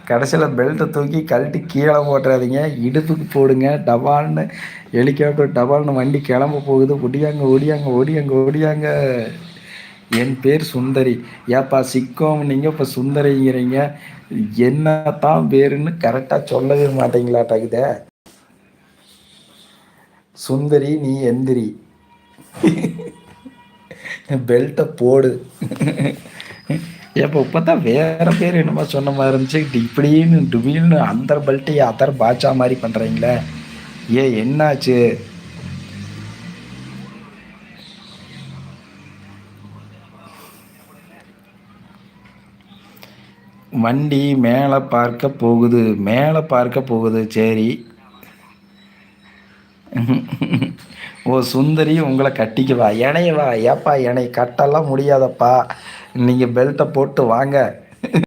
கடைசியில் பெல்ட்டை தூக்கி கழட்டி கீழே போட்டுறாதீங்க, இடுப்புக்கு போடுங்க. டபால்னு ஹெலிகாப்டர் டபால்னு வண்டி கிளம்ப போகுது. ஒடியாங்க ஒடியாங்க ஒடியாங்க ஒடியாங்க. என் பேர் சுந்தரி. ஏப்பா சிக்கோம் நீங்கள் இப்போ சுந்தரிங்கிறீங்க, என்னத்தான் பேருன்னு கரெக்டாக சொல்லவே மாட்டீங்களாட்டாக்குதே. சுந்தரி நீ எந்திரி, பெல்ட்டை போடு. ஏப்போ இப்போ தான் வேறு பேர் என்னமோ சொன்ன மாதிரி இருந்துச்சு, இப்படின்னு டுபின்னு அந்த பெல்ட்டையை அதர் பாட்சா மாதிரி பண்ணுறீங்களே, என்னாச்சு? வண்டி மேலே பார்க்க போகுது, மேலே பார்க்க போகுது. சரி. ஓ சுந்தரி உங்களை கட்டிக்குவா, இணையவா? ஏப்பா என்னை கட்டெல்லாம் முடியாதப்பா, நீங்கள் பெல்ட்டை போட்டு வாங்க.